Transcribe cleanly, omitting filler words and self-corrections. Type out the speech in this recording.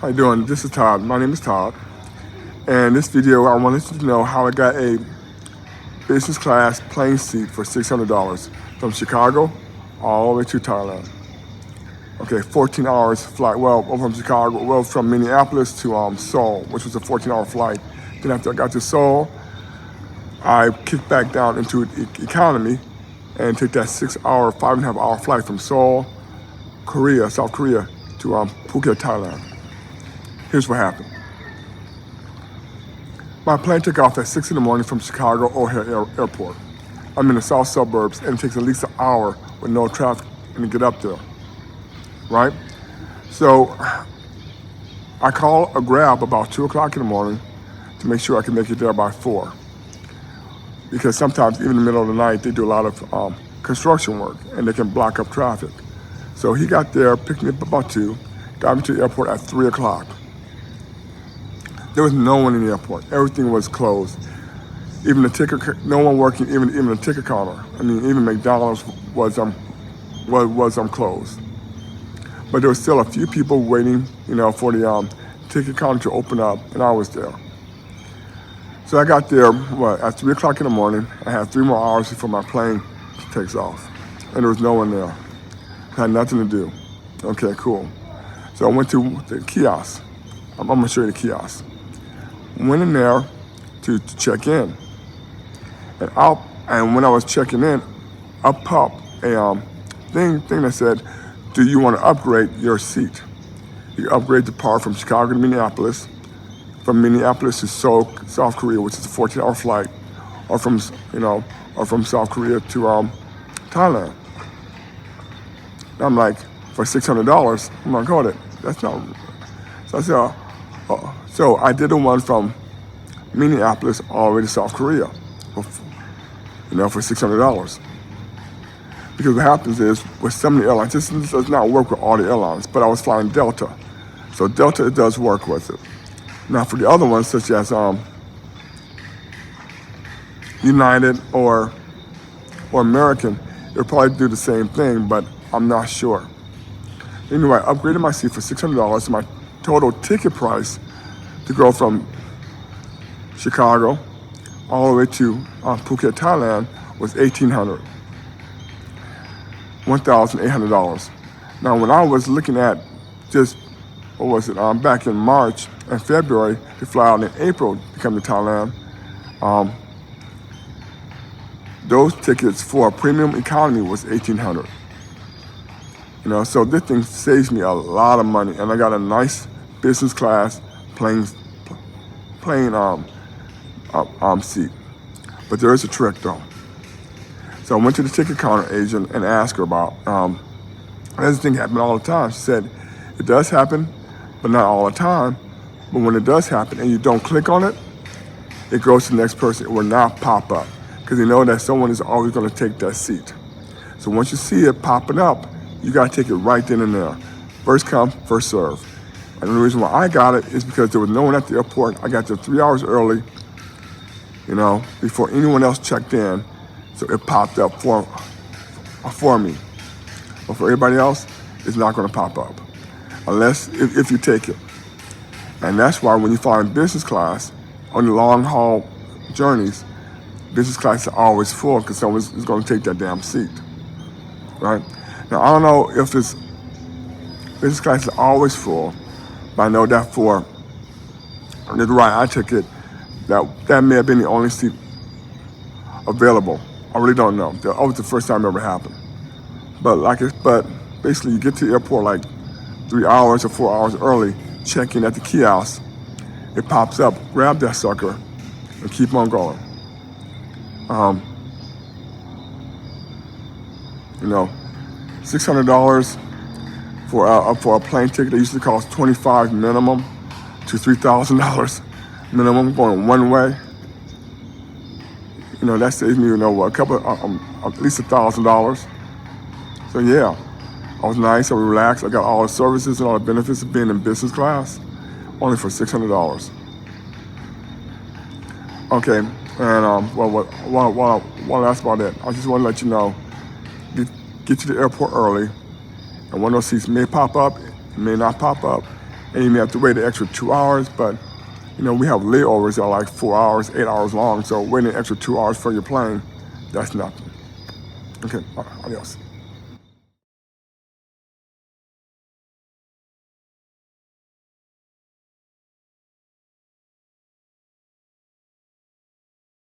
How you doing? This is Todd. My name is Todd. And this video, I wanted you to know how I got a business class plane seat for $600 from Chicago all the way to Thailand. Okay, 14 hours flight. Well, from Chicago, well, from Minneapolis to Seoul, which was a 14-hour flight. Then after I got to Seoul, I kicked back down into economy and took that 6-hour, 5.5-hour flight from Seoul, South Korea, to Phuket, Thailand. Here's what happened. My plane took off at 6 in the morning from Chicago O'Hare Airport. I'm in the south suburbs, and it takes at least an hour with no traffic to get up there, right? So I call a Grab about 2 o'clock in the morning to make sure I can make it there by 4. Because sometimes, even in the middle of the night, they do a lot of construction work, and they can block up traffic. So he got there, picked me up about 2, got me to the airport at 3 o'clock. There was no one in the airport. Everything was closed. Even the ticket, no one working, even the ticket counter. I mean, even McDonald's was closed. But there was still a few people waiting, for the ticket counter to open up, and I was there. So I got there, at 3 o'clock in the morning. I had 3 more hours before my plane takes off, and there was no one there. I had nothing to do. Okay, cool. So I went to the kiosk. I'm gonna show you the kiosk. Went in there to check in, and when I was checking in, up popped a thing that said, "Do you want to upgrade your seat? You upgrade the part from Chicago to Minneapolis, from Minneapolis to Seoul, South Korea, which is a 14-hour flight, or from South Korea to Thailand." And I'm like, for $600, I'm like, hold it, that's not. So I said, so I did the one from Minneapolis all the way to South Korea, for $600. Because what happens is, with some of the airlines, this does not work with all the airlines, but I was flying Delta. So Delta, it does work with it. Now for the other ones, such as United or American, it'll probably do the same thing, but I'm not sure. Anyway, I upgraded my seat for $600, and my total ticket price to go from Chicago all the way to Phuket, Thailand was $1,800. Now, when I was looking at just, back in March and February to fly out in April to come to Thailand, those tickets for premium economy was $1,800. So this thing saves me a lot of money, and I got a nice business class plane seat. But there is a trick though. So I went to the ticket counter agent and asked her about, this thing happened all the time. She said, it does happen, but not all the time. But when it does happen and you don't click on it, it goes to the next person. It will not pop up, because they know that someone is always going to take that seat. So once you see it popping up, you got to take it right then and there. First come, first serve. And the reason why I got it is because there was no one at the airport. I got there 3 hours early, before anyone else checked in. So it popped up for me. But for everybody else, it's not going to pop up unless if you take it. And that's why when you fly in business class on the long haul journeys, business class is always full, because someone is going to take that damn seat, right? Now, I don't know if this business class is always full, but I know that for the ride I took it, that may have been the only seat available. I really don't know. That was the first time it ever happened. But basically, you get to the airport like 3 hours or 4 hours early, check in at the kiosk, it pops up, grab that sucker, and keep on going. $600 for a plane ticket that used to cost $25 minimum to $3,000 minimum going one way. That saves me, a couple, at least $1,000. So yeah, I was nice, I was relaxed. I got all the services and all the benefits of being in business class, only for $600. Okay, and while that's about it, I just want to let you know, get to the airport early, and one of those seats may pop up, it may not pop up, and you may have to wait an extra 2 hours, but you know, we have layovers that are like 4 hours, 8 hours long, so waiting an extra 2 hours for your plane, that's nothing. Okay, adios.